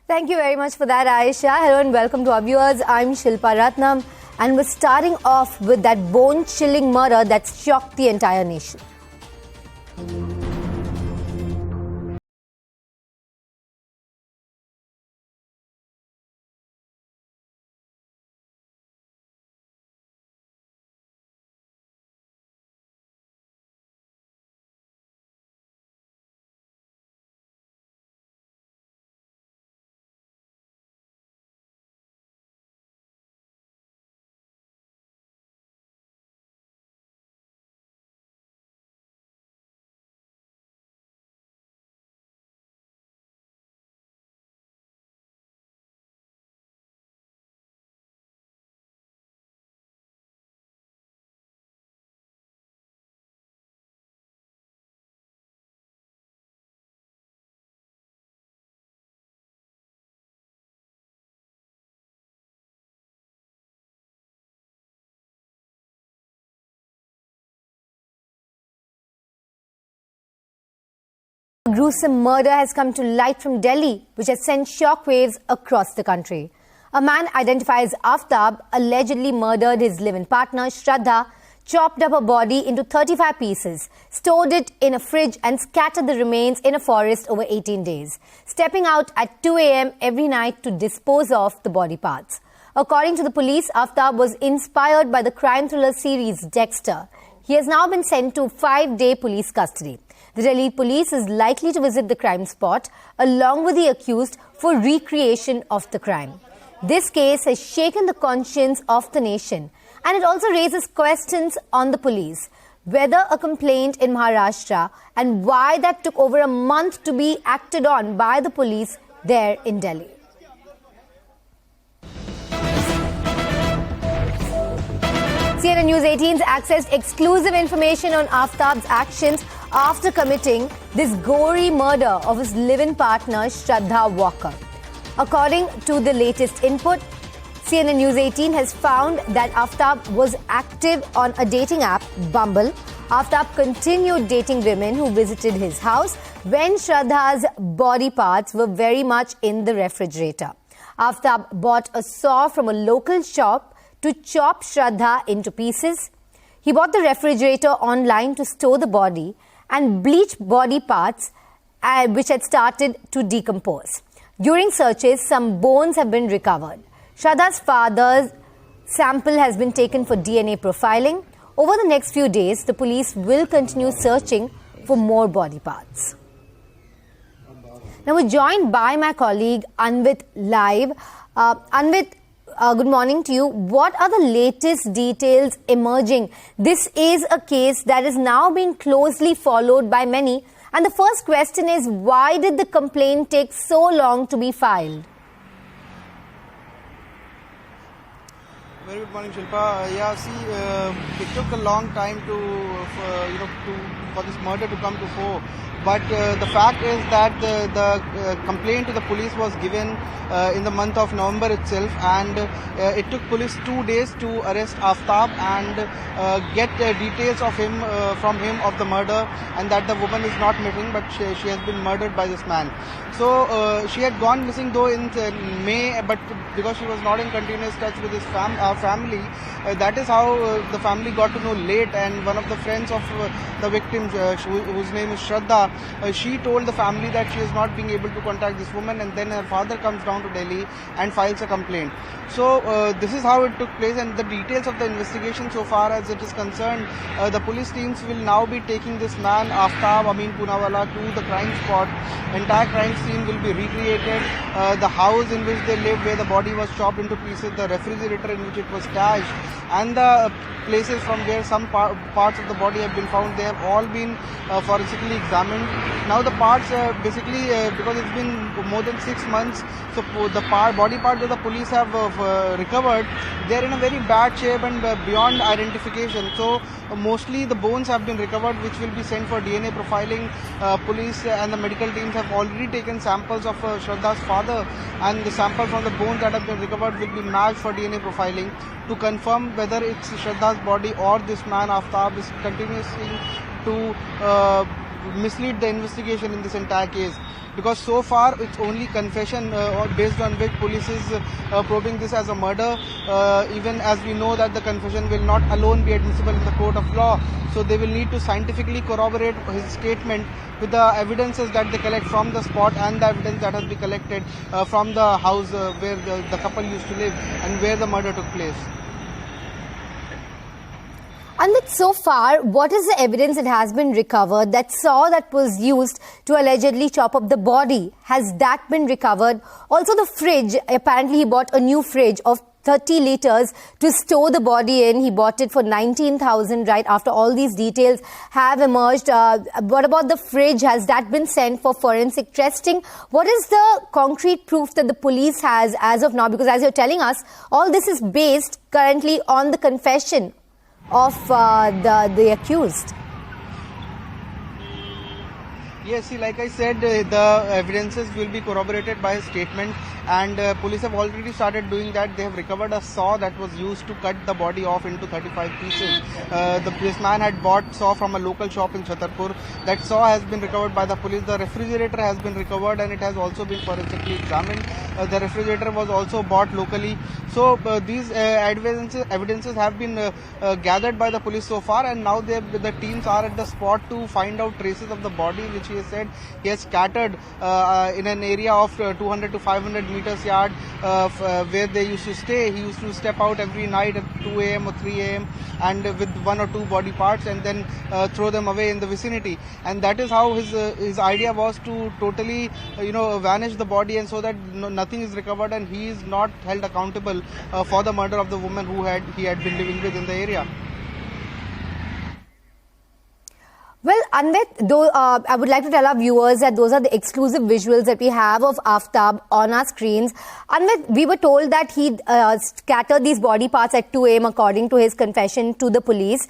Thank you very much for that, Aisha. Hello and welcome to our viewers. I'm Shilpa Ratnam, and we're starting off with that bone-chilling murder that shocked the entire nation. A gruesome murder has come to light from Delhi, which has sent shockwaves across the country. A man identified as Aftab allegedly murdered his live-in partner, Shraddha, chopped up her body into 35 pieces, stored it in a fridge and scattered the remains in a forest over 18 days, stepping out at 2 a.m. every night to dispose of the body parts. According to the police, Aftab was inspired by the crime thriller series Dexter. He has now been sent to 5-day police custody. The Delhi police is likely to visit the crime spot along with the accused for recreation of the crime. This case has shaken the conscience of the nation, and it also raises questions on the police, whether a complaint in Maharashtra and why that took over a month to be acted on by the police there in Delhi. CNN News 18's accessed exclusive information on Aftab's actions after committing this gory murder of his live-in partner, Shraddha Walker. According to the latest input, CNN News 18 has found that Aftab was active on a dating app, Bumble. Aftab continued dating women who visited his house when Shraddha's body parts were very much in the refrigerator. Aftab bought a saw from a local shop to chop Shraddha into pieces. He bought the refrigerator online to store the body and bleach body parts which had started to decompose. During searches, some bones have been recovered. Shraddha's father's sample has been taken for DNA profiling. Over the next few days, the police will continue searching for more body parts. Now we're joined by my colleague Anvit live. Anvit, good morning to you. What are the latest details emerging? This is a case that is now being closely followed by many. And the first question is, why did the complaint take so long to be filed? Very good morning, Shilpa. It took a long time for this murder to come to fore. But the fact is that the complaint to the police was given in the month of November itself, and it took police 2 days to arrest Aftab and get details of him from him of the murder, and that the woman is not missing, but she has been murdered by this man. So she had gone missing though in May, but because she was not in continuous touch with our family, that is how the family got to know late. And one of the friends of the victim, whose name is Shraddha, she told the family that she is not being able to contact this woman, and then her father comes down to Delhi and files a complaint. So this is how it took place, and the details of the investigation so far as it is concerned, the police teams will now be taking this man Aftab Poonawalla to the crime spot. Entire crime scene will be recreated. The house in which they live, where the body was chopped into pieces, the refrigerator in which it was stashed, and the places from where some parts of the body have been found, they have all been forensically examined. Now the parts basically because it's been more than 6 months, so the body parts that the police have recovered, they are in a very bad shape and beyond identification. So mostly the bones have been recovered, which will be sent for DNA profiling. Police and the medical teams have already taken samples of Shraddha's father, and the sample from the bones that have been recovered will be matched for DNA profiling to confirm whether it's Shraddha's body or this man Aftab is continuously to mislead the investigation in this entire case. because so far it's only confession based on which police is probing this as a murder, even as we know that the confession will not alone be admissible in the court of law. So they will need to scientifically corroborate his statement with the evidences that they collect from the spot and the evidence that has been collected from the house where the couple used to live and where the murder took place. And that so far, what is the evidence that has been recovered? That saw that was used to allegedly chop up the body, has that been recovered? Also the fridge, apparently he bought a new fridge of 30 liters to store the body in. He bought it for 19,000 right after all these details have emerged. What about the fridge? Has that been sent for forensic testing? What is the concrete proof that the police has as of now? Because as you're telling us, all this is based currently on the confession of the accused. Yes, see, like I said, the evidences will be corroborated by his statement, and police have already started doing that. They have recovered a saw that was used to cut the body off into 35 pieces. This man had bought saw from a local shop in Chhatarpur. That saw has been recovered by the police. The refrigerator has been recovered and it has also been forensically examined. The refrigerator was also bought locally. So these evidences have been gathered by the police so far, and now the teams are at the spot to find out traces of the body, which he has said he has scattered in an area of 200 to 500 meters yard where they used to stay. He used to step out every night at 2 a.m. or 3 a.m. and with 1 or 2 body parts and then throw them away in the vicinity. And that is how his idea was, to totally vanish the body, and so that nothing is recovered and he is not held accountable for the murder of the woman who he had been living with in the area. Well, Anvit, though, I would like to tell our viewers that those are the exclusive visuals that we have of Aftab on our screens. Anvit, we were told that he scattered these body parts at 2 a.m. according to his confession to the police.